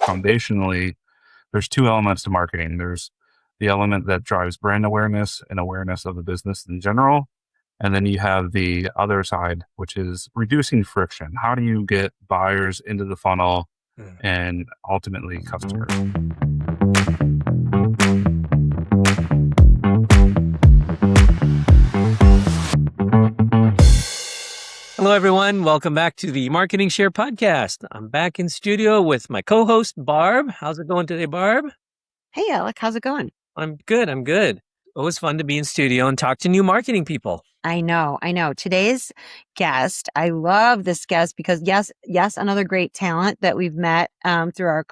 foundationally, there's two elements to marketing. There's the element that drives brand awareness and awareness of the business in general. And then you have the other side, which is reducing friction. How do you get buyers into the funnel and ultimately customers? Hello, everyone. Welcome back to the Marketing Share Podcast. I'm back in studio with my co-host, Barb. How's it going today, Barb? Hey, Alec. How's it going? I'm good. Always fun to be in studio and talk to new marketing people. I know. Today's guest, I love this guest because yes, another great talent that we've met through our,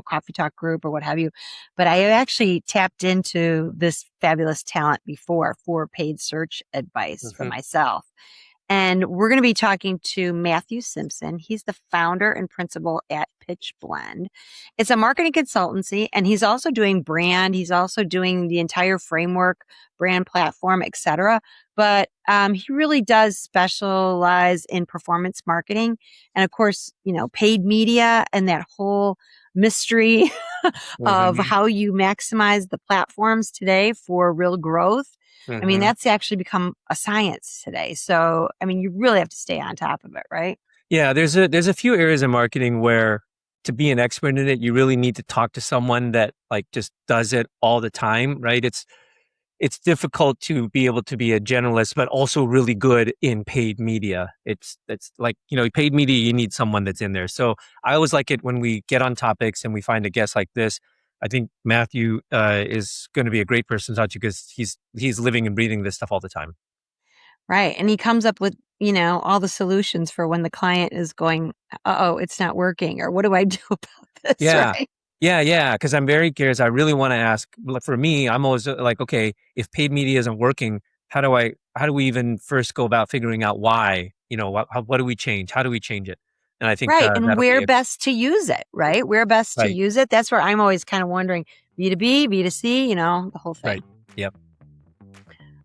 coffee talk group or what have you. But I actually tapped into this fabulous talent before for paid search advice for myself. And we're going to be talking to Matthew Simpson. He's the founder and principal at Pitch Blend. It's a marketing consultancy, and he's also doing brand. He's also doing the entire framework, brand platform, etc. But he really does specialize in performance marketing, and of course, paid media and that whole mystery of how you maximize the platforms today for real growth. I mean, that's actually become a science today. So, I mean, you really have to stay on top of it, right? Yeah, there's a few areas of marketing where to be an expert in it, you really need to talk to someone that just does it all the time, right? It's difficult to be able to be a generalist, but also really good in paid media. It's like, paid media, you need someone that's in there. So I always like it when we get on topics and we find a guest like this. I think Matthew is going to be a great person to talk to because he's living and breathing this stuff all the time. Right. And he comes up with, all the solutions for when the client is going, it's not working, or what do I do about this? Yeah. Right? Yeah. Because I'm very curious. I really want to ask, for me, I'm always like, okay, if paid media isn't working, how do we even first go about figuring out why? What do we change? How do we change it? And I think right. And where best to use it, right? Where best to use it. That's where I'm always kind of wondering, B2B, B2C, the whole thing. Right. Yep.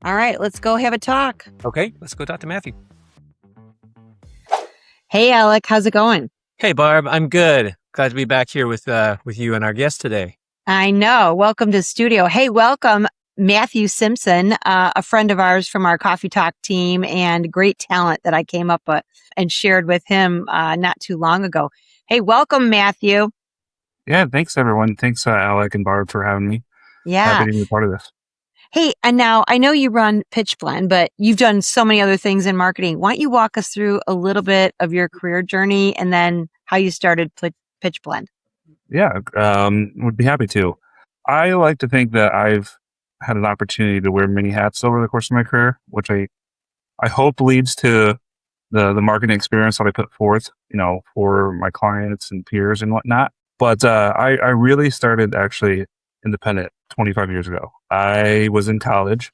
All right, let's go have a talk. Okay, let's go talk to Matthew. Hey, Alec, how's it going? Hey, Barb, I'm good. Glad to be back here with you and our guest today. I know. Welcome to the studio. Hey, welcome, Matthew Simpson, a friend of ours from our Coffee Talk team and great talent that I came up with and shared with him not too long ago. Hey, welcome, Matthew. Yeah, thanks, everyone. Thanks, Alec and Barb, for having me. Yeah. Happy to be a part of this. Hey, and now I know you run Pitch Blend, but you've done so many other things in marketing. Why don't you walk us through a little bit of your career journey and then how you started Pitch Blend? Yeah, would be happy to. I like to think that I've had an opportunity to wear many hats over the course of my career, which I hope leads to the marketing experience that I put forth, for my clients and peers and whatnot. But I really started actually independent 25 years ago. I was in college.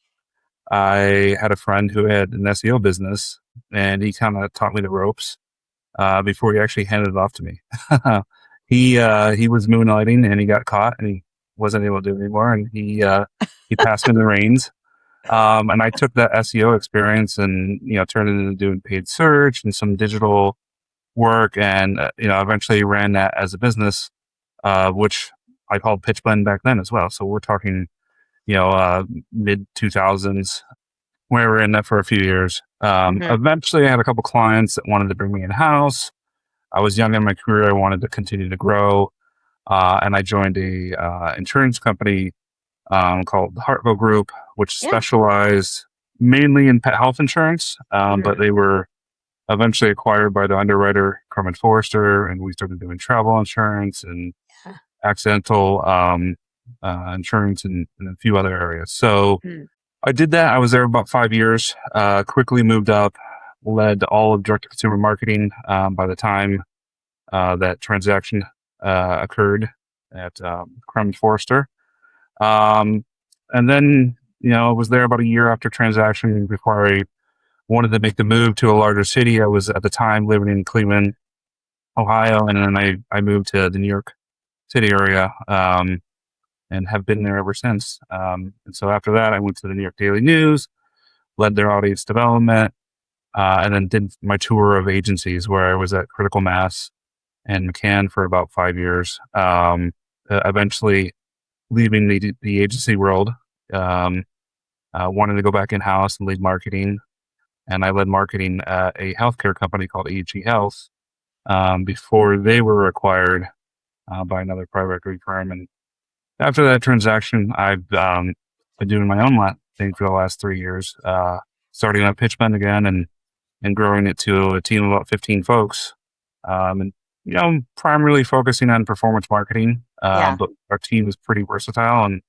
I had a friend who had an SEO business, and he kind of taught me the ropes before he actually handed it off to me. He was moonlighting, and he got caught, and he wasn't able to do it anymore, and he passed me the reins. And I took that SEO experience and turned it into doing paid search and some digital work, and eventually ran that as a business, which I called Pitch Blend back then as well. So we're talking, mid 2000s, where we were in that for a few years. Eventually, I had a couple clients that wanted to bring me in house. I was young in my career. I wanted to continue to grow, and I joined a insurance company called the Hartville Group, which specialized mainly in pet health insurance, but they were eventually acquired by the underwriter Crum & Forster, and we started doing travel insurance and accidental insurance and a few other areas. So I did that. I was there about 5 years, quickly moved up, led all of direct-to-consumer marketing by the time that transaction occurred at Crum & Forster. And then, I was there about a year after transaction before I wanted to make the move to a larger city. I was at the time living in Cleveland, Ohio, and then I moved to the New York City area and have been there ever since. And so after that, I went to the New York Daily News, led their audience development, and then did my tour of agencies where I was at Critical Mass and McCann for about 5 years. Eventually leaving the agency world, wanting to go back in-house and lead marketing. And I led marketing at a healthcare company called AG Health before they were acquired by another private equity firm. And after that transaction, I've been doing my own thing for the last 3 years, starting up Pitchman again and growing it to a team of about 15 folks. And primarily focusing on performance marketing, Yeah. but our team is pretty versatile, and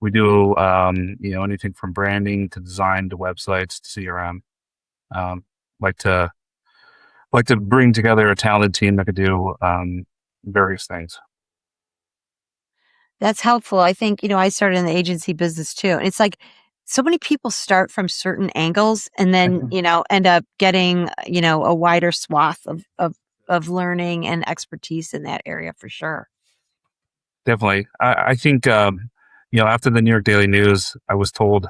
we do anything from branding to design to websites to CRM. Like to bring together a talented team that could do various things. That's helpful. I think, I started in the agency business too. And it's like so many people start from certain angles and then, end up getting, a wider swath of learning and expertise in that area for sure. Definitely. I think, after the New York Daily News, I was told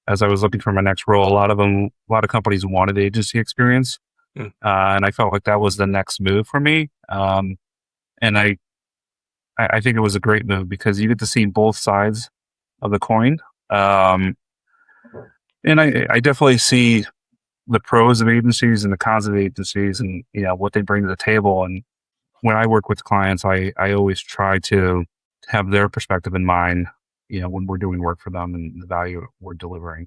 as I was looking for my next role, a lot of companies wanted agency experience. And I felt like that was the next move for me. And I think it was a great move because you get to see both sides of the coin. And I definitely see the pros of agencies and the cons of agencies and, what they bring to the table. And when I work with clients, I always try to have their perspective in mind, when we're doing work for them and the value we're delivering.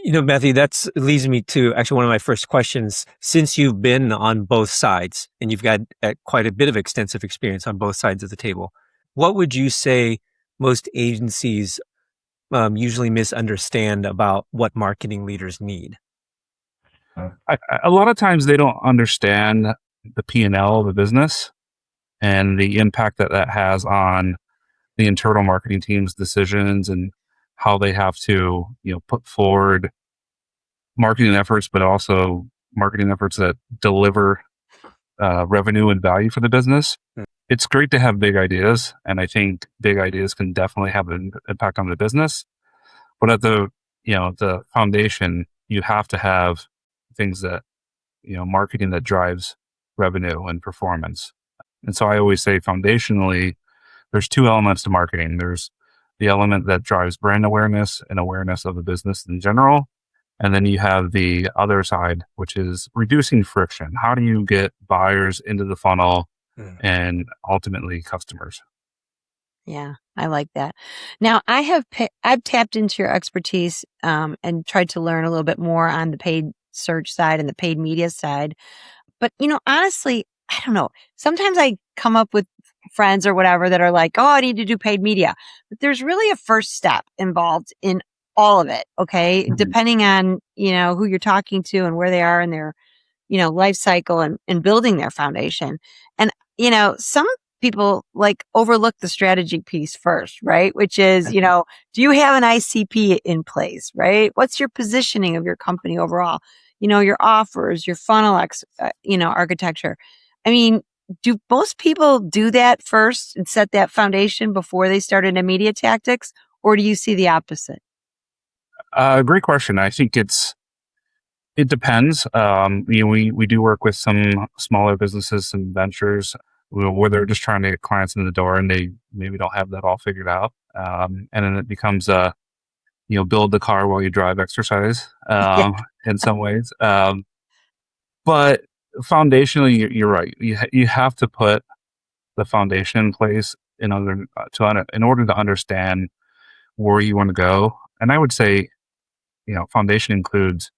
Matthew, that leads me to actually one of my first questions. Since you've been on both sides and you've got quite a bit of extensive experience on both sides of the table, what would you say most agencies usually misunderstand about what marketing leaders need? A lot of times they don't understand the P&L of the business and the impact that has on the internal marketing team's decisions and how they have to, put forward marketing efforts, but also marketing efforts that deliver revenue and value for the business. It's great to have big ideas, and I think big ideas can definitely have an impact on the business. But at the foundation, you have to have things that, marketing that drives revenue and performance. And so I always say foundationally, there's two elements to marketing. There's the element that drives brand awareness and awareness of the business in general. And then you have the other side, which is reducing friction. How do you get buyers into the funnel and ultimately customers? Yeah, I like that. Now, I've tapped into your expertise and tried to learn a little bit more on the paid search side and the paid media side. But, honestly, I don't know. Sometimes I come up with friends or whatever that are like, oh, I need to do paid media. But there's really a first step involved in all of it. Okay. Mm-hmm. Depending on, who you're talking to and where they are in their, life cycle and building their foundation. And, some people like overlook the strategy piece first, right? Which is, do you have an ICP in place, right? What's your positioning of your company overall? Your offers, your funnel, architecture. I mean, do most people do that first and set that foundation before they start into media tactics? Or do you see the opposite? Great question. I think it depends. We do work with some smaller businesses and ventures where they're just trying to get clients in the door and they maybe don't have that all figured out. And then it becomes build the car while you drive exercise in some ways. But foundationally, you're right. You have to put the foundation in place in order to understand where you want to go. And I would say, foundation includes,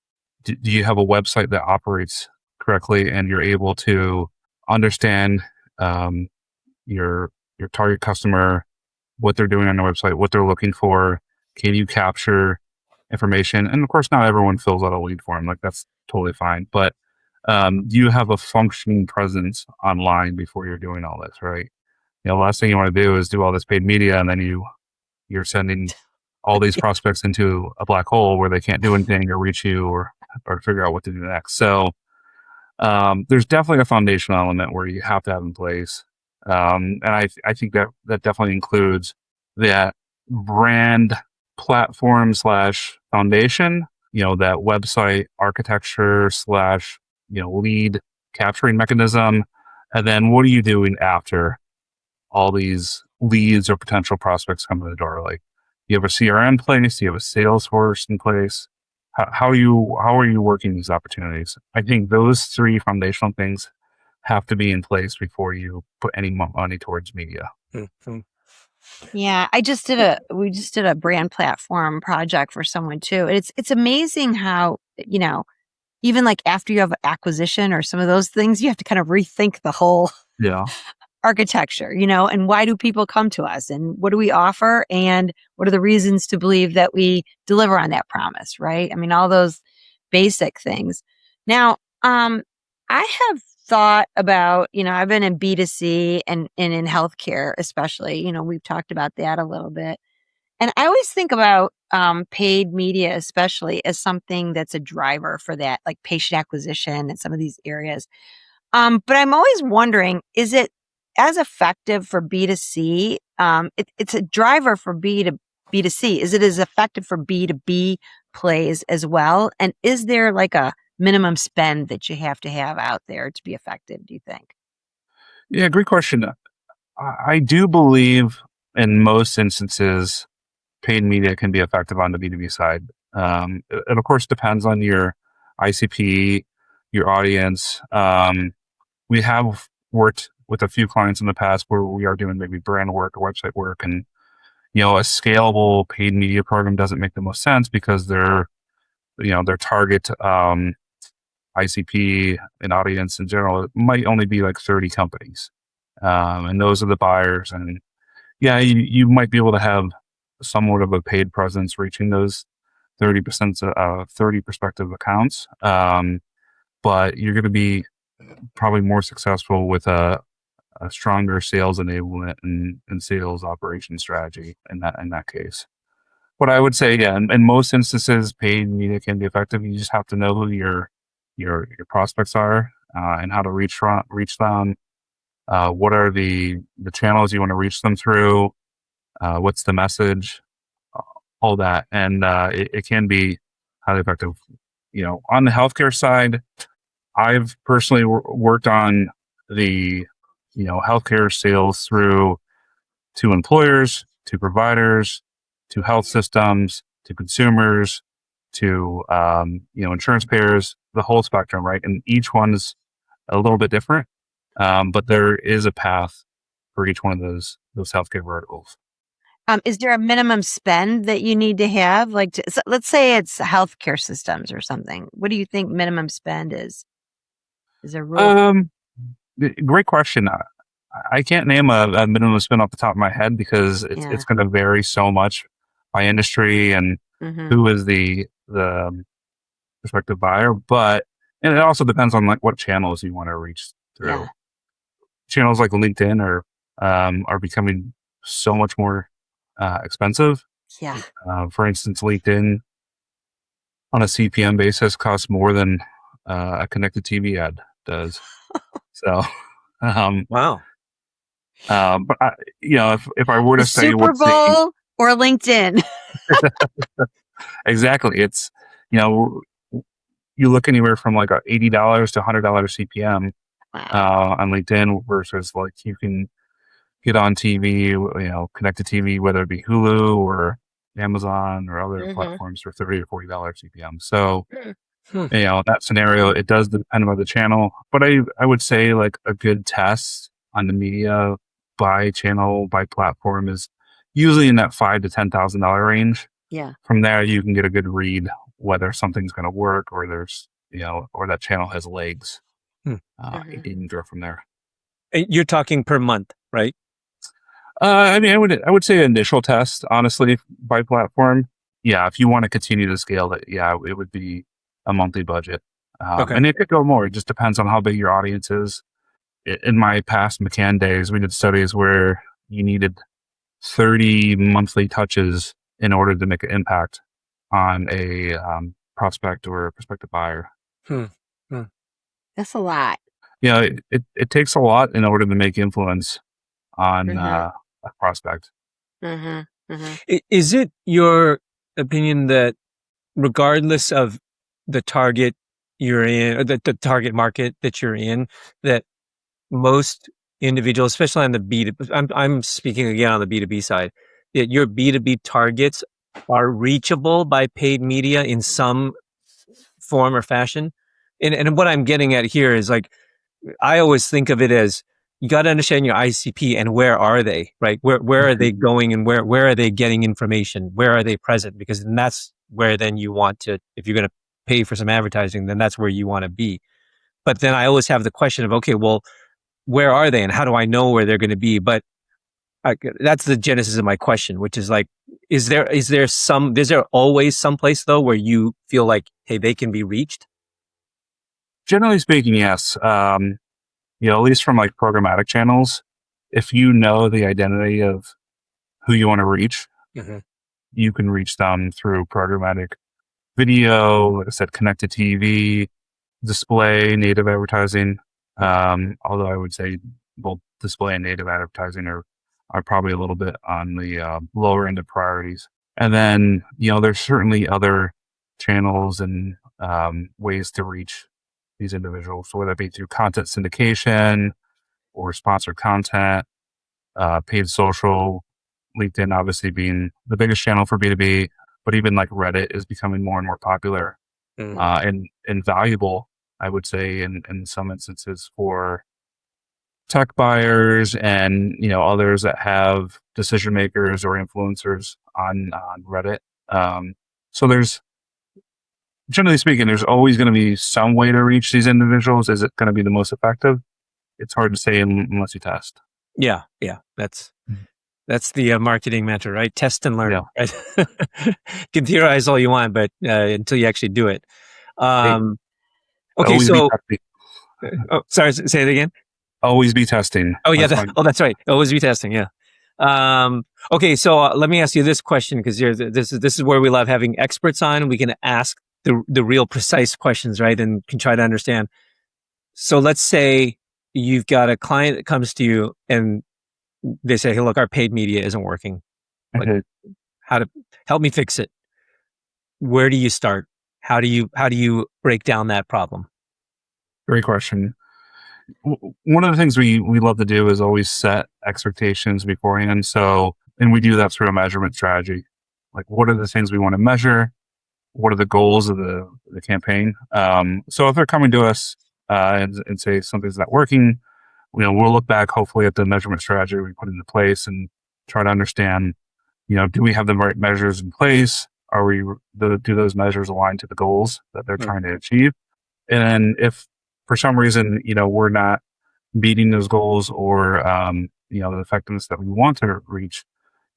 do you have a website that operates correctly and you're able to understand your target customer, what they're doing on the website, what they're looking for? Can you capture information? And of course, not everyone fills out a lead form. Like, that's totally fine. But do you have a functioning presence online before you're doing all this, right? The last thing you want to do is do all this paid media and then you're sending all these prospects into a black hole where they can't do anything or reach you or figure out what to do next. So there's definitely a foundational element where you have to have in place. And I think that definitely includes that brand platform / foundation, that website architecture / lead capturing mechanism, And then what are you doing after all these leads or potential prospects come to the door? Like, you have a CRM in place, you have a Salesforce in place. How are you working these opportunities? I think those three foundational things have to be in place before you put any money towards media. Mhm. Yeah, we just did a brand platform project for someone too. And it's amazing how, even like after you have acquisition or some of those things, you have to kind of rethink the whole Yeah. architecture, and why do people come to us and what do we offer and what are the reasons to believe that we deliver on that promise, right? I mean, all those basic things. Now, I have thought about, I've been in B2C and in healthcare, especially, we've talked about that a little bit. And I always think about paid media, especially as something that's a driver for that, like patient acquisition and some of these areas. But I'm always wondering, is it as effective for B2C? It's a driver for B2C. Is it as effective for B2B plays as well? And is there like a minimum spend that you have to have out there to be effective, do you think? Yeah, great question. I do believe in most instances, paid media can be effective on the B2B side. It of course depends on your ICP, your audience. We have worked with a few clients in the past where we are doing maybe brand work or website work, and a scalable paid media program doesn't make the most sense because their target ICP and audience in general might only be like 30 companies, and those are the buyers. And yeah, you might be able to have somewhat of a paid presence reaching those 30%, 30 prospective accounts. But you're going to be probably more successful with a stronger sales enablement and sales operation strategy in that case. But I would say, yeah, in most instances, paid media can be effective. You just have to know who your prospects are, and how to reach them. What are the channels you want to reach them through? What's the message? All that, and it can be highly effective. On the healthcare side, I've personally worked on the healthcare sales through to employers, to providers, to health systems, to consumers, to insurance payers, the whole spectrum, right? And each one is a little bit different, but there is a path for each one of those healthcare verticals. Is there a minimum spend that you need to have? Like, so let's say it's healthcare systems or something. What do you think minimum spend is? Is there a rule? Great question. I can't name a minimum spend off the top of my head because it's going to vary so much by industry and who is the prospective buyer. And it also depends on like what channels you want to reach through. Yeah. Channels like LinkedIn are becoming so much more expensive. Yeah. For instance, LinkedIn on a CPM basis costs more than a connected TV ad does. So, Wow. but if I were to The say Super Bowl or LinkedIn. Exactly, it's you look anywhere from like $80 to $100 CPM on LinkedIn versus like you can get on TV, connected TV, whether it be Hulu or Amazon or other platforms for $30 or $40 CPM. So, in that scenario, it does depend on the channel. But I would say like a good test on the media by channel, by platform is usually in that $5,000 to $10,000 range. Yeah. From there, you can get a good read whether something's going to work or there's, or that channel has legs. You can grow from there. You're talking per month, right? I mean, I would say initial test, honestly, by platform. Yeah, if you want to continue to scale it, yeah, it would be a monthly budget. Okay. And it could go more. It just depends on how big your audience is. In my past McCann days, we did studies where you needed 30 monthly touches in order to make an impact on a prospect or a prospective buyer. That's a lot. Yeah, it takes a lot in order to make influence on a prospect. Is it your opinion that regardless of the target you're in, or the target market that you're in, that most individuals, especially on the B2B, I'm speaking again on the B2B side, that your B2B targets are reachable by paid media in some form or fashion. And what I'm getting at here is like, I always think of it as you got to understand your ICP and where are they, right? Where are they going and where are they getting information? Where are they present? Because then that's where then you want to, if you're going to pay for some advertising, then that's where you want to be. But then I always have the question of, okay, well, where are they and how do I know where they're going to be? But that's the genesis of my question, which is like, is there always some place though where you feel like, hey, they can be reached? Generally speaking, yes. At least from like programmatic channels, if you know the identity of who you want to reach, you can reach them through programmatic video, like I said, connected TV, display, native advertising. Although I would say both display and native advertising are probably a little bit on the lower end of priorities. And then, there's certainly other channels and ways to reach these individuals, so whether it be through content syndication or sponsored content, paid social, LinkedIn obviously being the biggest channel for B2B, but even like Reddit is becoming more and more popular and valuable, I would say, in some instances for tech buyers and others that have decision makers or influencers on Reddit. So there's, generally speaking, there's always going to be some way to reach these individuals. Is it going to be the most effective? It's hard to say unless you test. Yeah. That's the marketing mantra, right? Test and learn. Yeah. Right? You can theorize all you want, but until you actually do it. Okay, always so be sorry, say it again. Always be testing. Oh yeah, that's right. Always be testing. Yeah. Okay, so let me ask you this question, because this is where we love having experts on. We can ask the real precise questions, right, and can try to understand. So let's say you've got a client that comes to you and they say, "Hey, look, our paid media isn't working. Like, how to help me fix it?" Where do you start? How do you break down that problem? Great question. One of the things we love to do is always set expectations beforehand. So, and we do that through a measurement strategy. Like, what are the things we want to measure? What are the goals of the campaign? So if they're coming to us and say something's not working, we'll look back hopefully at the measurement strategy we put into place and try to understand, do we have the right measures in place? Do those measures align to the goals that they're trying to achieve? And if for some reason, we're not meeting those goals or, the effectiveness that we want to reach,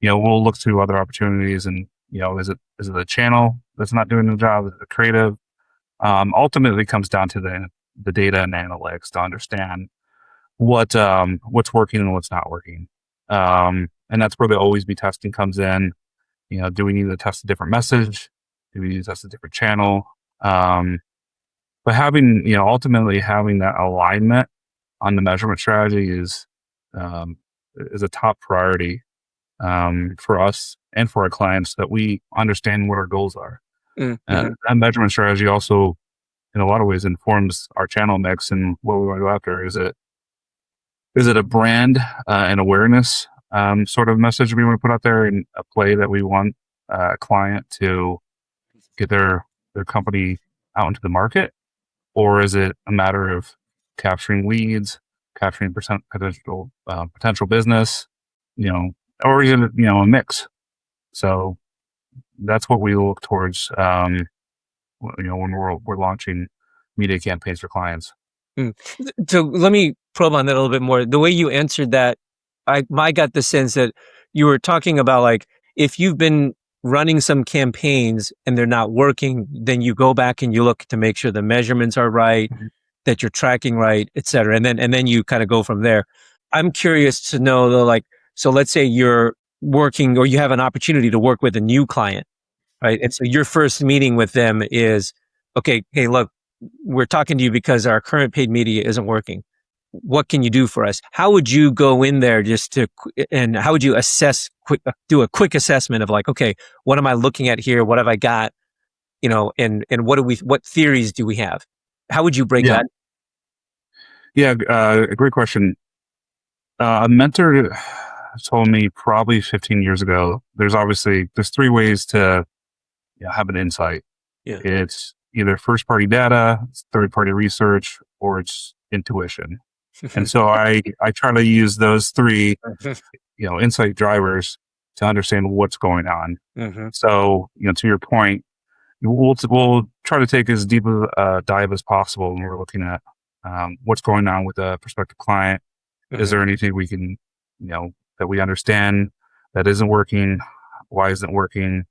we'll look to other opportunities and, is it the channel that's not doing the job? Is it the creative? Ultimately it comes down to the data and analytics to understand what's working and what's not working. And that's where the always be testing comes in. Do we need to test a different message? Do we need to test a different channel? But ultimately having that alignment on the measurement strategy is a top priority for us and for our clients, that we understand what our goals are. That measurement strategy also, in a lot of ways, informs our channel mix and what we want to go after. Is it a brand and awareness sort of message we want to put out there, and a play that we want a client to get their company out into the market? Or is it a matter of capturing leads, capturing potential business, or even a mix? So that's what we look towards, when we're launching media campaigns for clients. So let me probe on that a little bit more. The way you answered that, I got the sense that you were talking about, like, if you've been running some campaigns and they're not working, then you go back and you look to make sure the measurements are right, that you're tracking right, et cetera. And then you kind of go from there. I'm curious to know though, like, so let's say you're working or you have an opportunity to work with a new client, right? And so your first meeting with them is, okay, hey, look, we're talking to you because our current paid media isn't working. What can you do for us? How would you go in there and how would you do a quick assessment of, like, okay, what am I looking at here? What have I got? And what theories do we have? How would you break that? Yeah, great question. A mentor told me probably 15 years ago, there's 3 ways to have an insight. Yeah. It's either first party data, it's third party research, or it's intuition. And so I try to use those three, insight drivers to understand what's going on. Mm-hmm. So, to your point, we'll try to take as deep of a dive as possible when we're looking at what's going on with a prospective client. Mm-hmm. Is there anything we can, that we understand that isn't working? Why isn't it working?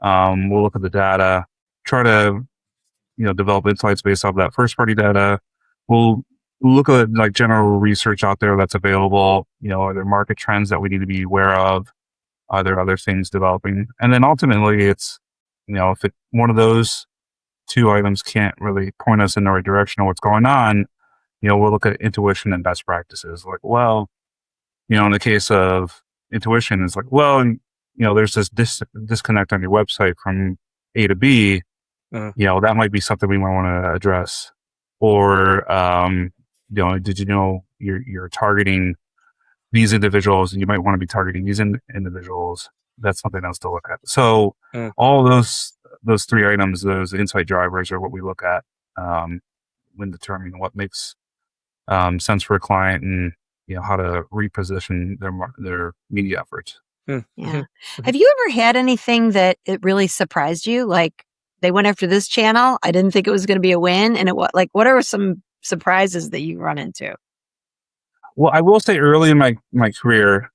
We'll look at the data, try to, develop insights based off that first party data. We'll look at like general research out there that's available. Are there market trends that we need to be aware of? Are there other things developing? And then ultimately it's, if one of those two items can't really point us in the right direction of what's going on, we'll look at intuition and best practices. Like, well, in the case of intuition, it's like, well, there's this disconnect on your website from A to B. That might be something we might want to address. Or, did you know you're targeting these individuals and you might want to be targeting these individuals? That's something else to look at. So all those 3 items, those insight drivers, are what we look at when determining what makes sense for a client and how to reposition their media efforts. Yeah. Have you ever had anything that it really surprised you? Like they went after this channel. I didn't think it was going to be a win. And what are some surprises that you run into? Well, I will say early in my career,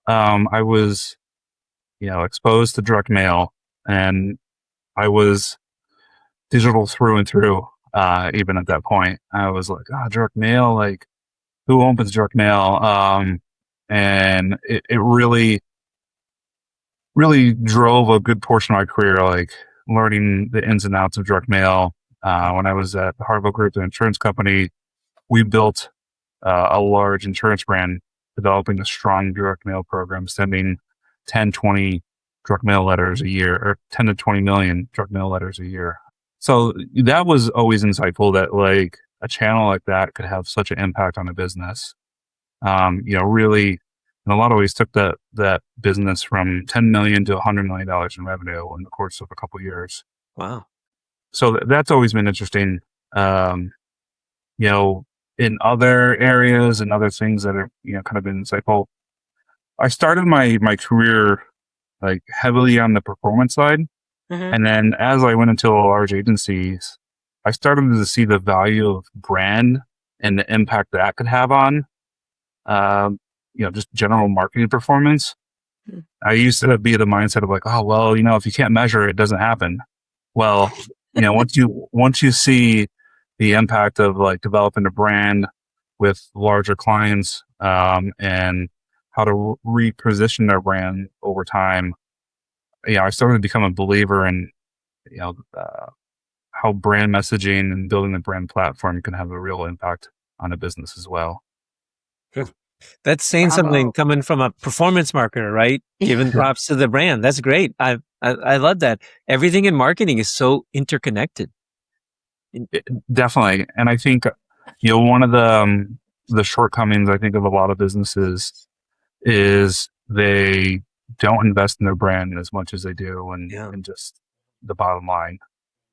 I was, exposed to direct mail, and I was digital through and through. Even at that point, I was like, direct mail, like who opens direct mail? And it really, really drove a good portion of my career, like learning the ins and outs of direct mail. When I was at the Harville Group, the insurance company, we built a large insurance brand, developing a strong direct mail program, sending 10, 20 direct mail letters a year, or 10 to 20 million direct mail letters a year. So that was always insightful, that like a channel like that could have such an impact on a business. Really, in a lot of ways, took that business from 10 million to $100 million in revenue in the course of a couple of years. Wow. So that's always been interesting. In other areas and other things that are, kind of been insightful. I started my career like heavily on the performance side. Mm-hmm. And then as I went into large agencies, I started to see the value of brand and the impact that could have on, just general marketing performance. Mm-hmm. I used to be the mindset of like, oh, well, if you can't measure it, it doesn't happen. Well, once you see the impact of like developing a brand with larger clients, and how to reposition their brand over time, I started to become a believer in, how brand messaging and building the brand platform can have a real impact on a business as well. That's saying something coming from a performance marketer, right? Giving props to the brand. That's great. I love that. Everything in marketing is so interconnected. Definitely. And I think, one of the shortcomings I think of a lot of businesses is they don't invest in their brand as much as they do and just the bottom line.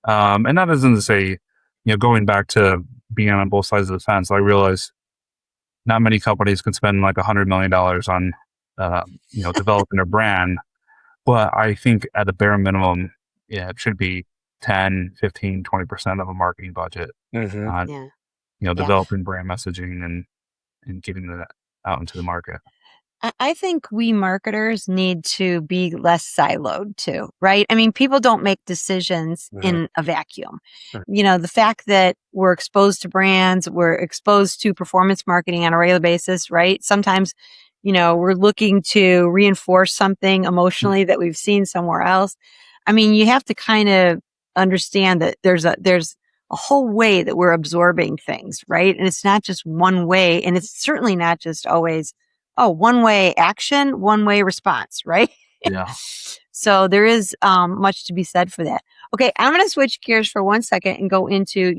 And that isn't to say, going back to being on both sides of the fence, I realize not many companies can spend like $100 million on, developing their brand. But I think at a bare minimum, it should be 10, 15, 20% of a marketing budget on, developing brand messaging and getting that out into the market. I think we marketers need to be less siloed too, right? I mean, people don't make decisions in a vacuum. The fact that we're exposed to brands, we're exposed to performance marketing on a regular basis, right? Sometimes, we're looking to reinforce something emotionally that we've seen somewhere else. I mean, you have to kind of understand that there's a whole way that we're absorbing things, right? And it's not just one way, and it's certainly not just always one way action, one way response, right? Yeah. So there is much to be said for that. Okay, I'm going to switch gears for 1 second and go into,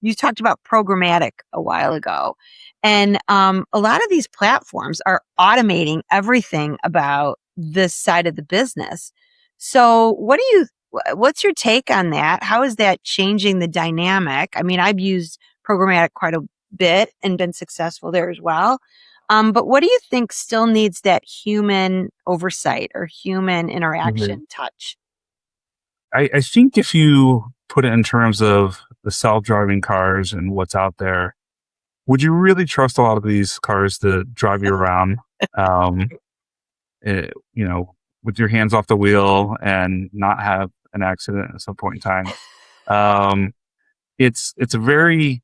you talked about programmatic a while ago, and a lot of these platforms are automating everything about this side of the business. So what's your take on that? How is that changing the dynamic? I mean, I've used programmatic quite a bit and been successful there as well. But what do you think still needs that human oversight or human interaction touch? I think if you put it in terms of the self-driving cars and what's out there, would you really trust a lot of these cars to drive you around, um, with your hands off the wheel and not have an accident at some point in time? Um, it's a very,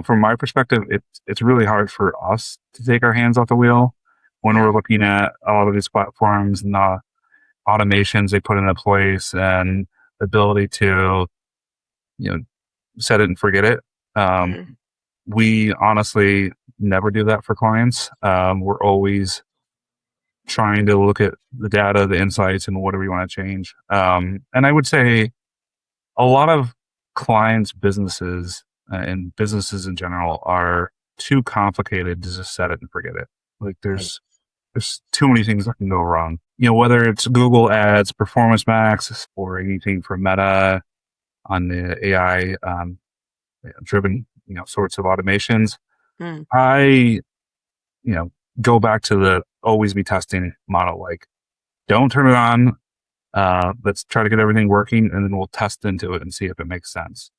from my perspective, it's really hard for us to take our hands off the wheel when we're looking at a lot of these platforms and the automations they put into place and the ability to, set it and forget it. Mhm. We honestly never do that for clients. We're always trying to look at the data, the insights, and what do we want to change. And I would say a lot of clients' businesses and businesses in general are too complicated to just set it and forget it. Like there's too many things that can go wrong. Whether it's Google Ads, Performance Max, or anything from Meta on the AI driven, sorts of automations. Mm. I, go back to the always be testing model. Like, don't turn it on. Let's try to get everything working, and then we'll test into it and see if it makes sense.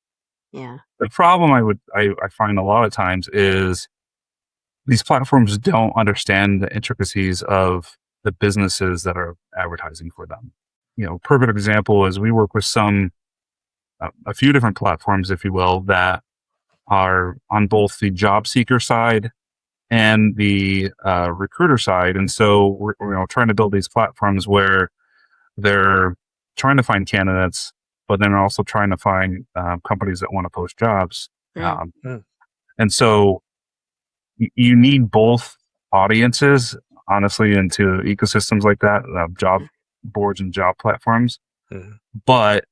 Yeah. The problem I find a lot of times is these platforms don't understand the intricacies of the businesses that are advertising for them. Perfect example is we work with a few different platforms, if you will, that are on both the job seeker side and the recruiter side. And so we're trying to build these platforms where they're trying to find candidates, but then they're also trying to find companies that want to post jobs. And so you need both audiences, honestly, into ecosystems like that, job boards and job platforms. But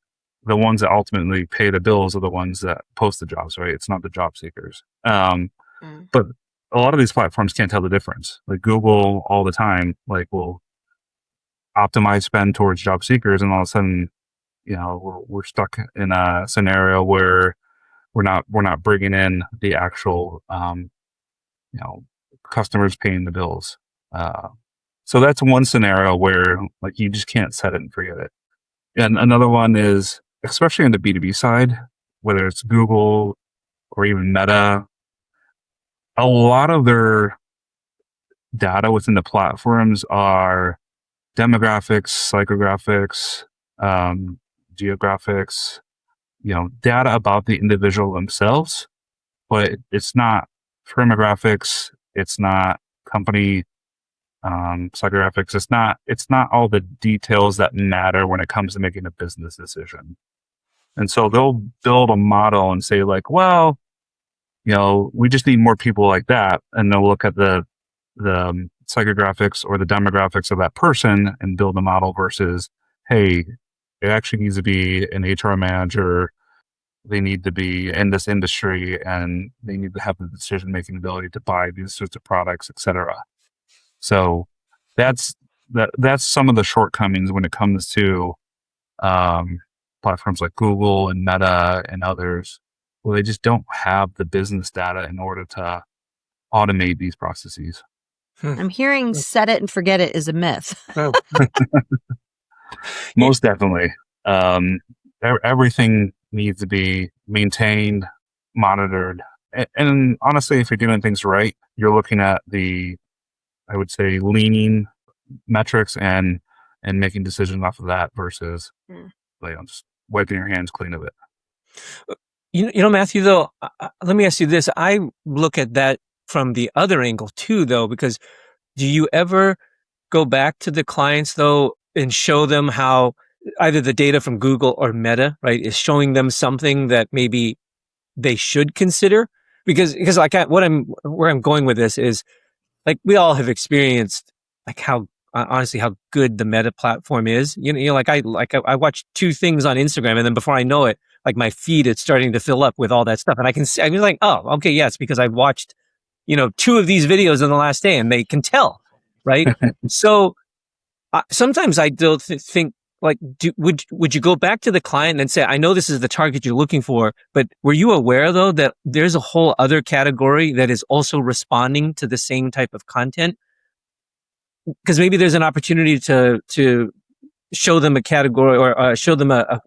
the ones that ultimately pay the bills are the ones that post the jobs, right? It's not the job seekers. But a lot of these platforms can't tell the difference. Like Google all the time, will optimize spend towards job seekers, and all of a sudden, we're stuck in a scenario where we're not bringing in the actual, customers paying the bills. So that's one scenario where you just can't set it and forget it. And another one is, especially on the B2B side, whether it's Google or even Meta, a lot of their data within the platforms are demographics, psychographics, geographics, data about the individual themselves, but it's not firmographics, it's not company psychographics, it's not all the details that matter when it comes to making a business decision. And so they'll build a model and say well, we just need more people like that, and they'll look at the psychographics or the demographics of that person and build a model versus, hey, it actually needs to be an HR manager. They need to be in this industry, and they need to have the decision-making ability to buy these sorts of products, etc. So that's some of the shortcomings when it comes to platforms like Google and Meta and others, where they just don't have the business data in order to automate these processes. I'm hearing set it and forget it is a myth. Most definitely. Everything needs to be maintained, monitored. And honestly, if you're doing things right, you're looking at I would say, leaning metrics and making decisions off of that versus just wiping your hands clean of it. Matthew, though, let me ask you this. I look at that from the other angle too, though, because do you ever go back to the clients, though, and show them how either the data from Google or Meta, right, is showing them something that maybe they should consider? Because where I'm going with this is, we all have experienced how honestly how good the Meta platform is. I watch two things on Instagram, and then before I know it, like my feed is starting to fill up with all that stuff. And I can see, I was like, oh, okay, yeah, it's because I've watched, 2 of these videos in the last day, and they can tell, right? So sometimes I do think, like, would you go back to the client and say, I know this is the target you're looking for, but were you aware though that there's a whole other category that is also responding to the same type of content? Because maybe there's an opportunity to show them a category, or show them a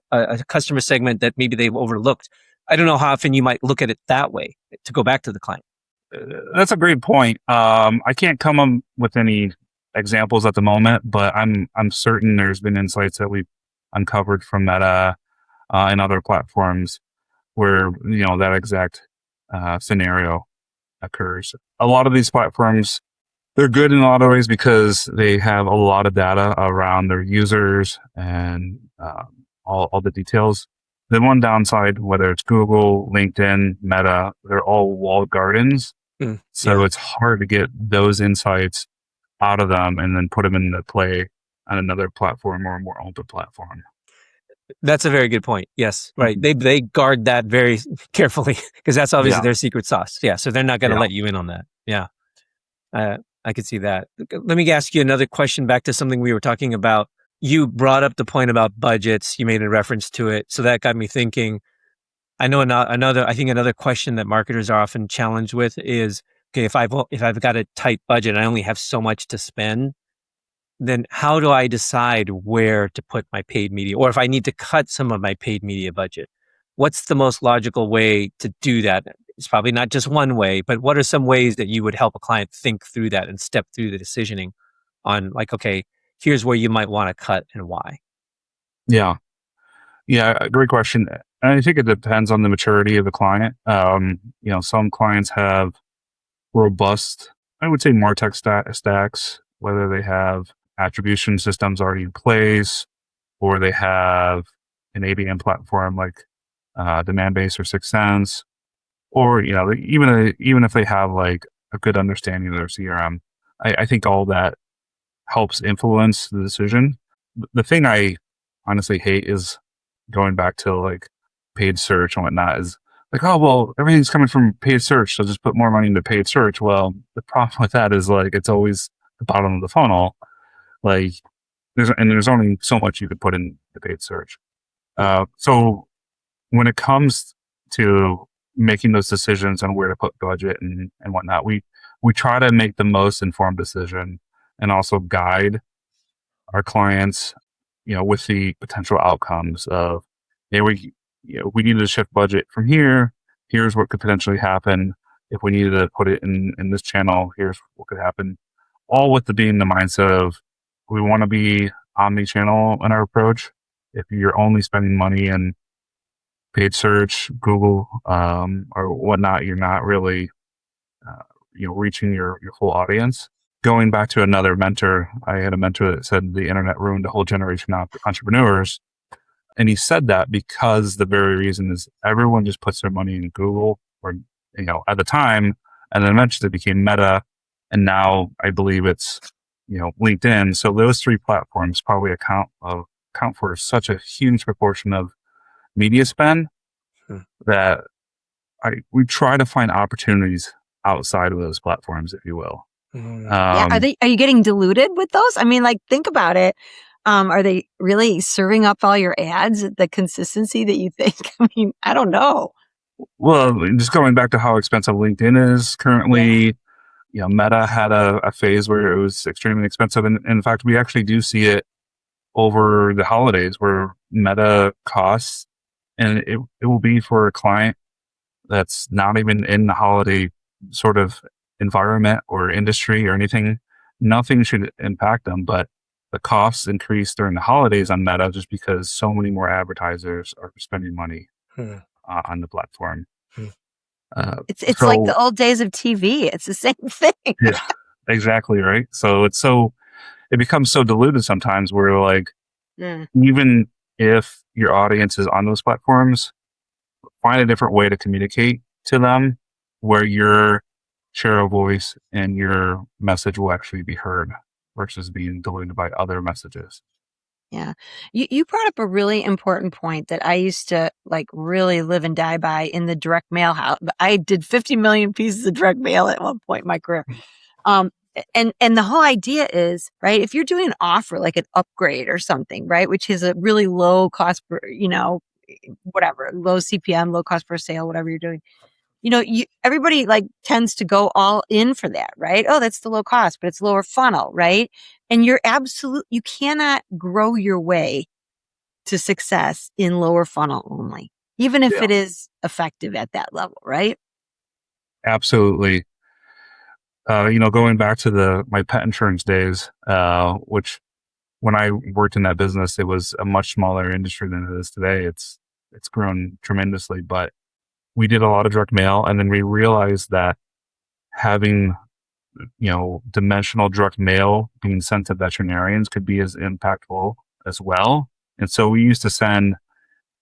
customer segment that maybe they've overlooked. I don't know how often you might look at it that way to go back to the client. That's a great point. I can't come up with any examples at the moment, but I'm certain there's been insights that we've uncovered from Meta and other platforms where that exact scenario occurs. A lot of these platforms, they're good in a lot of ways because they have a lot of data around their users and all the details. The one downside, whether it's Google, LinkedIn, Meta, they're all walled gardens. So it's hard to get those insights out of them and then put them into play on another platform or a more open platform. That's a very good point. Yes, right. They guard that very carefully because that's obviously their secret sauce. Yeah, so they're not going to let you in on that. Yeah, I could see that. Let me ask you another question back to something we were talking about. You brought up the point about budgets. You made a reference to it, so that got me thinking. I know another question that marketers are often challenged with is, okay, if I've got a tight budget, I only have so much to spend, then how do I decide where to put my paid media? Or if I need to cut some of my paid media budget, what's the most logical way to do that? It's probably not just one way, but what are some ways that you would help a client think through that and step through the decisioning on, like, okay, here's where you might want to cut and why? Yeah, great question. And I think it depends on the maturity of the client. Some clients have robust, I would say, MarTech stacks, whether they have attribution systems already in place, or they have an ABM platform like Demandbase or 6sense, or even if they have like a good understanding of their CRM. I think all that helps influence the decision. The thing I honestly hate is going back to like paid search and whatnot, is like, oh, well, everything's coming from paid search, so just put more money into paid search. Well, the problem with that is like it's always the bottom of the funnel. Like there's only so much you could put in the paid search. So when it comes to making those decisions on where to put budget and whatnot, we try to make the most informed decision and also guide our clients, with the potential outcomes of, hey, we needed to shift budget from here. Here's what could potentially happen. If we needed to put it in this channel, here's what could happen. All with being the mindset of we want to be omni-channel in our approach. If you're only spending money in paid search, Google, or whatnot, you're not really, reaching your full audience. Going back to another mentor, I had a mentor that said the internet ruined a whole generation of entrepreneurs. And he said that because the very reason is everyone just puts their money in Google or, at the time, and then eventually it became Meta. And now I believe it's, LinkedIn. So those three platforms probably account for such a huge proportion of media spend that we try to find opportunities outside of those platforms, if you will. Are you getting diluted with those? I mean, like, think about it. Are they really serving up all your ads at the consistency that you think? I mean, I don't know. Well, just going back to how expensive LinkedIn is currently, Meta had a phase where it was extremely expensive. And in fact, we actually do see it over the holidays where Meta costs, and it will be for a client that's not even in the holiday sort of environment or industry or anything. Nothing should impact them, but the costs increase during the holidays on Meta just because so many more advertisers are spending money on the platform. It's like the old days of TV. It's the same thing. Yeah, exactly right. So it becomes so diluted sometimes where like even if your audience is on those platforms, find a different way to communicate to them where your share of voice and your message will actually be heard versus being diluted by other messages. Yeah. You brought up a really important point that I used to like really live and die by in the direct mail house. I did 50 million pieces of direct mail at one point in my career. Um, and the whole idea is, right, if you're doing an offer like an upgrade or something, right, which is a really low cost per, whatever, low CPM, low cost per sale, whatever you're doing, everybody like tends to go all in for that, right? Oh, that's the low cost, but it's lower funnel, right? And you cannot grow your way to success in lower funnel only, even if Yeah, it is effective at that level, right? absolutely. Going back to my pet insurance days, which when I worked in that business, it was a much smaller industry than it is today. It's grown tremendously, but we did a lot of direct mail, and then we realized that having dimensional direct mail being sent to veterinarians could be as impactful as well. And so we used to send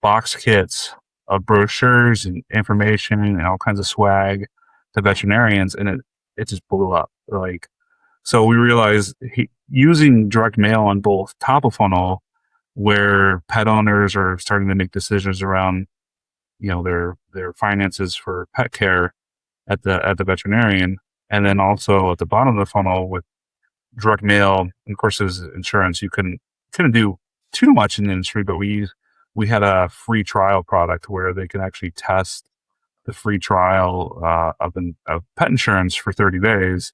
box kits of brochures and information and all kinds of swag to veterinarians, and it just blew up. Like, so we realized using direct mail on both top of funnel, where pet owners are starting to make decisions around their finances for pet care at the veterinarian, and then also at the bottom of the funnel with direct mail. And of course, there's insurance. You couldn't do too much in the industry, but we had a free trial product where they can actually test the free trial of pet insurance for 30 days.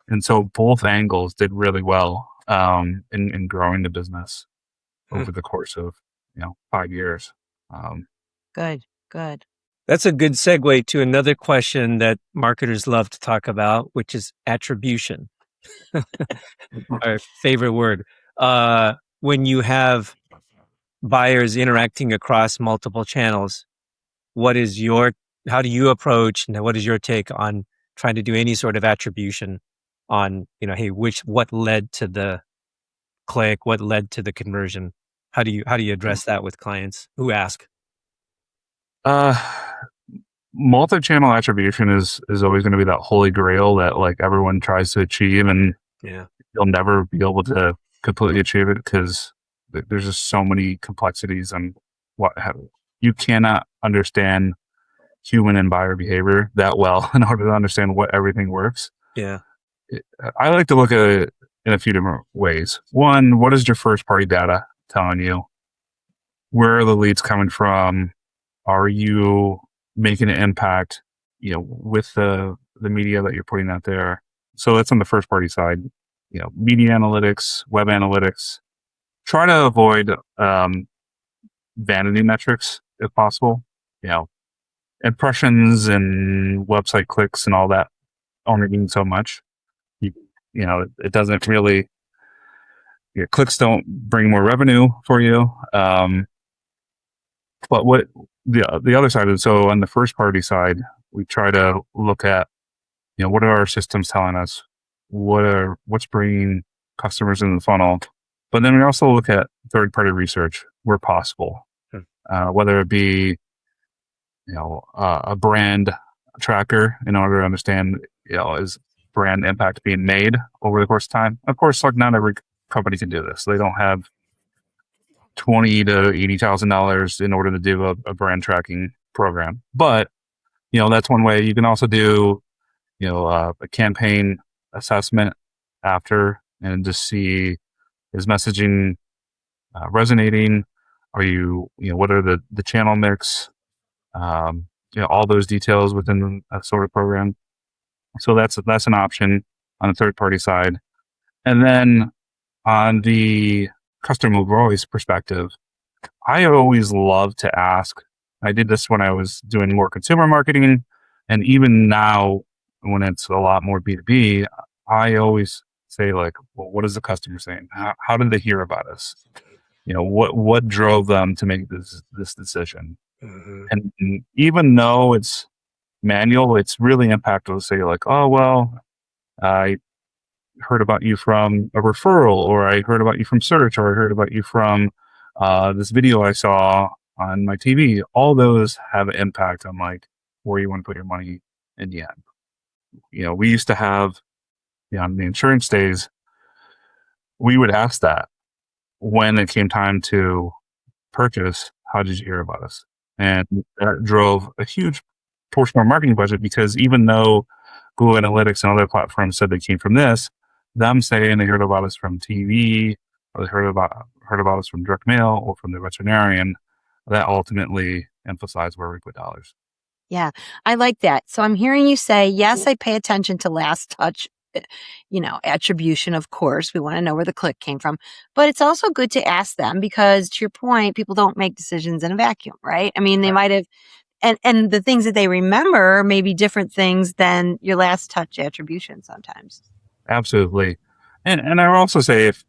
And so both angles did really well in growing the business over the course of 5 years. Um, Good, good. That's a good segue to another question that marketers love to talk about, which is attribution. Our favorite word. When you have buyers interacting across multiple channels, how do you approach, and what is your take on trying to do any sort of attribution on, hey, what led to the click, what led to the conversion? How do you address that with clients who ask? uh, Multi-channel attribution is always going to be that holy grail that like everyone tries to achieve, and Yeah. you'll never be able to completely achieve it because there's just so many complexities and you cannot understand human and buyer behavior that well in order to understand what everything works. Yeah. I like to look at it in a few different ways. One, what is your first party data telling you? Where are the leads coming from? Are you making an impact, with the media that you're putting out there? So that's on the first party side. Media analytics, web analytics. Try to avoid vanity metrics if possible. Impressions and website clicks and all that only mean so much. It doesn't really. Clicks don't bring more revenue for you. But what the other side is, so on the first party side, we try to look at, what are our systems telling us? What's bringing customers in the funnel? But then we also look at third party research where possible, whether it be, a brand tracker in order to understand, is brand impact being made over the course of time. Of course, like not every company can do this. They don't have $20,000 to $80,000 in order to do a brand tracking program. But, that's one way. You can also do, a campaign assessment after and just see, is messaging resonating? Are what are the channel mix? All those details within a sort of program. So that's an option on the third party side. And then on the customer voice perspective, I always love to ask. I did this when I was doing more consumer marketing, and even now when it's a lot more B2B, I always say like, well, what is the customer saying? How did they hear about us? What drove them to make this decision? Mm-hmm. And even though it's manual, it's really impactful to say like, oh, well, I heard about you from a referral, or I heard about you from search, or I heard about you from this video I saw on my TV. All those have an impact on like where you want to put your money in the end. We used to have, on the insurance days, we would ask that. when it came time to purchase, how did you hear about us? And that drove a huge portion of our marketing budget, because even though Google Analytics and other platforms said they came from this, them saying they heard about us from TV, or they heard about us from direct mail or from the veterinarian, that ultimately emphasized where we put dollars. Yeah, I like that. So I'm hearing you say, yes, I pay attention to last touch, attribution, of course. We want to know where the click came from. But it's also good to ask them because, to your point, people don't make decisions in a vacuum, right? I mean, they might have, and the things that they remember may be different things than your last touch attribution sometimes. Absolutely. And I would also say, if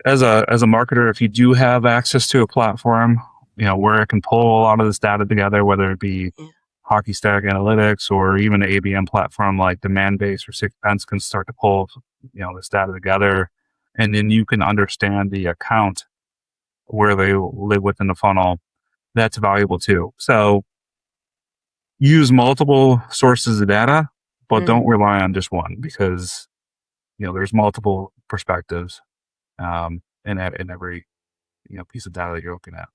as a marketer, if you do have access to a platform, where it can pull a lot of this data together, whether it be hockey stack analytics or even an ABM platform like Demandbase or Sixpence can start to pull, this data together, and then you can understand the account where they live within the funnel. That's valuable too. So use multiple sources of data, but don't rely on just one, because there's multiple perspectives in every piece of data that you're looking at.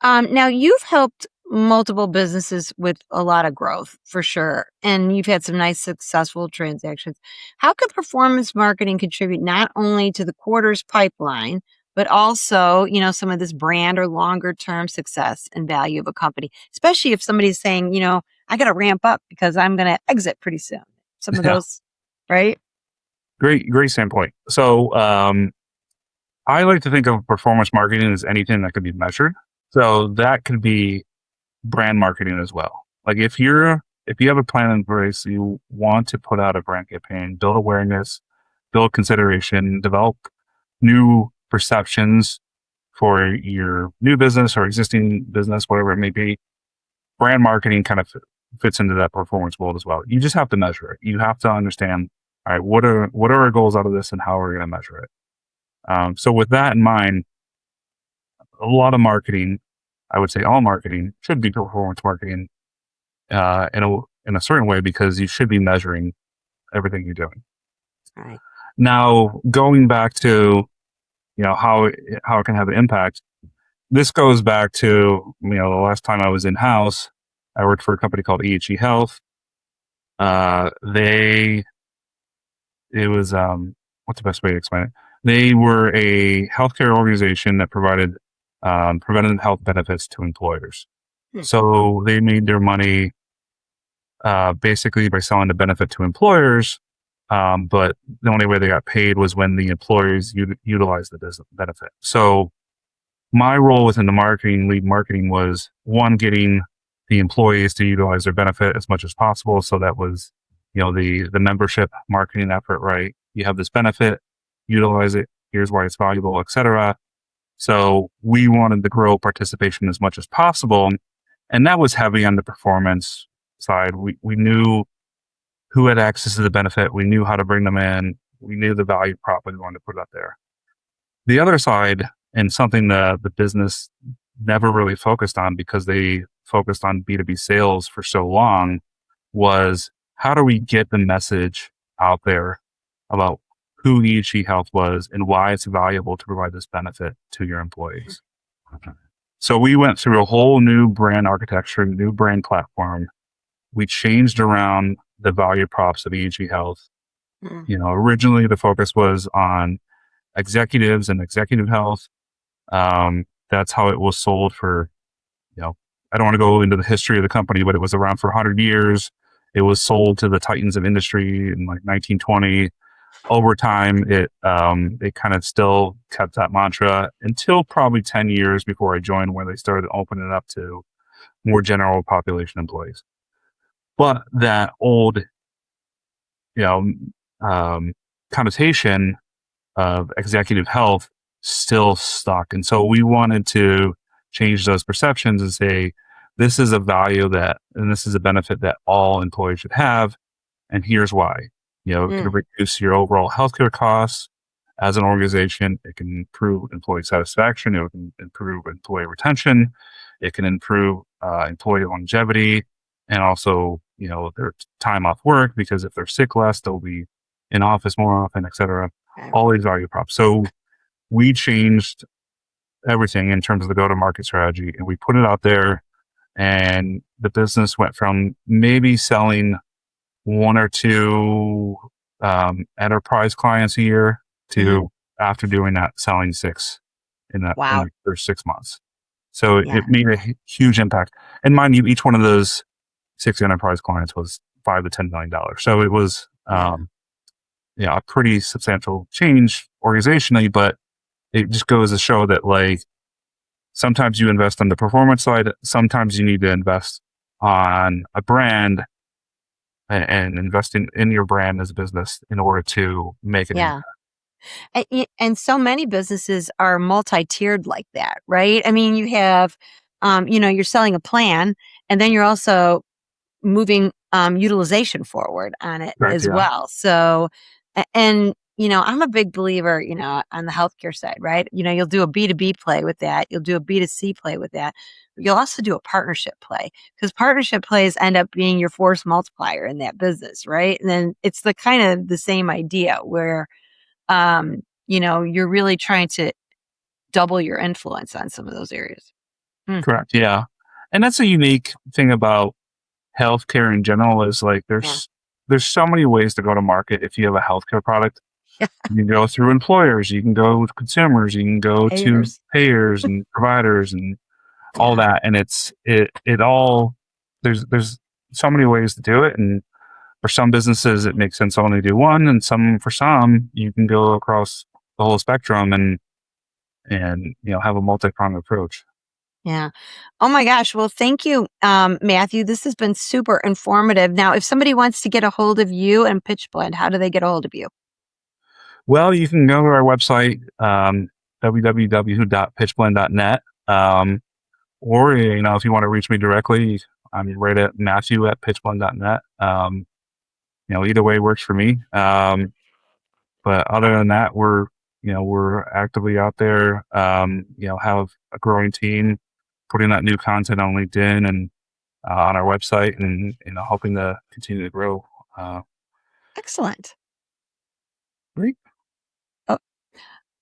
Now, you've helped multiple businesses with a lot of growth, for sure, and you've had some nice, successful transactions. How could performance marketing contribute not only to the quarter's pipeline, but also, some of this brand or longer term success and value of a company, especially if somebody's saying, I got to ramp up because I'm going to exit pretty soon. Some of those, right? Great standpoint. So I like to think of performance marketing as anything that could be measured. So that could be brand marketing as well. Like if you have a plan in place, you want to put out a brand campaign, build awareness, build consideration, develop new perceptions for your new business or existing business, whatever it may be. Brand marketing kind of fits into that performance world as well. You just have to measure it. You have to understand, all right, what are our goals out of this and how are we going to measure it? So with that in mind, a lot of marketing, I would say all marketing, should be performance marketing in a certain way, because you should be measuring everything you're doing. Right. Now, going back to how it can have an impact, this goes back to the last time I was in house. I worked for a company called EHE Health. What's the best way to explain it? They were a healthcare organization that provided preventative health benefits to employers. So they made their money basically by selling the benefit to employers, but the only way they got paid was when the employers utilized the benefit. So my role within the lead marketing was, one, getting the employees to utilize their benefit as much as possible. So that was, the membership marketing effort, right? You have this benefit, utilize it. Here's why it's valuable, etc. So we wanted to grow participation as much as possible. And that was heavy on the performance side. We knew who had access to the benefit. We knew how to bring them in. We knew the value prop we wanted to put up there. The other side, and something that the business never really focused on because they focused on B2B sales for so long, was how do we get the message out there about who EHE Health was and why it's valuable to provide this benefit to your employees. So we went through a whole new brand architecture, new brand platform. We changed around the value props of EHE Health. Originally the focus was on executives and executive health. That's how it was sold for, I don't want to go into the history of the company, but it was around for 100 years. It was sold to the titans of industry in like 1920. Over time, it kind of still kept that mantra until probably 10 years before I joined, where they started opening it up to more general population employees. But that old, connotation of executive health still stuck. And so we wanted to change those perceptions and say, this is a value and this is a benefit that all employees should have. And here's why. It can reduce your overall healthcare costs as an organization. It can improve employee satisfaction. It can improve employee retention. It can improve employee longevity, and also, their time off work, because if they're sick less, they'll be in office more often, et cetera. All these value props. So we changed everything in terms of the go-to-market strategy, and we put it out there, and the business went from maybe selling one or two enterprise clients a year to after doing that, selling 6 in the first 6 months. So it made a huge impact. And mind you, each one of those 6 enterprise clients was $5 to $10 million. So it was a pretty substantial change organizationally, but it just goes to show that like sometimes you invest on the performance side, sometimes you need to invest on a brand and investing in your brand as a business in order to make it. And so many businesses are multi-tiered like that, right? I mean, you have, you're selling a plan, and then you're also moving utilization forward on it as well. So, and I'm a big believer, on the healthcare side, right? You'll do a B2B play with that. You'll do a B2C play with that. You'll also do a partnership play, because partnership plays end up being your force multiplier in that business, right? And then it's the kind of the same idea where, you're really trying to double your influence on some of those areas. Correct. Yeah. And that's a unique thing about healthcare in general is like there's so many ways to go to market. If you have a healthcare product, you can go through employers, you can go with consumers, you can go to payers and providers and all that. And it all, there's so many ways to do it. And for some businesses, it makes sense to only do one, and for some, you can go across the whole spectrum and have a multi-pronged approach. Yeah. Oh my gosh. Well, thank you, Matthew. This has been super informative. Now, if somebody wants to get a hold of you and PitchBlend, how do they get a hold of you? Well, you can go to our website, www.pitchblend.net. Or, if you want to reach me directly, I'm right at Matthew@pitchblend.net. Either way works for me. But other than that, we're actively out there, have a growing team, putting out new content on LinkedIn and on our website, and hoping to continue to grow. Excellent. Great. Oh,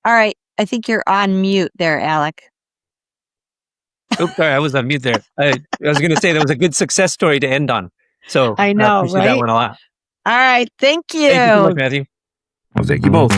all right. I think you're on mute there, Alec. Oops, sorry, I was on mute there. I was going to say that was a good success story to end on. So I know, appreciate that one a lot. All right. Thank you. Thank you so much, Matthew. Well, thank you both.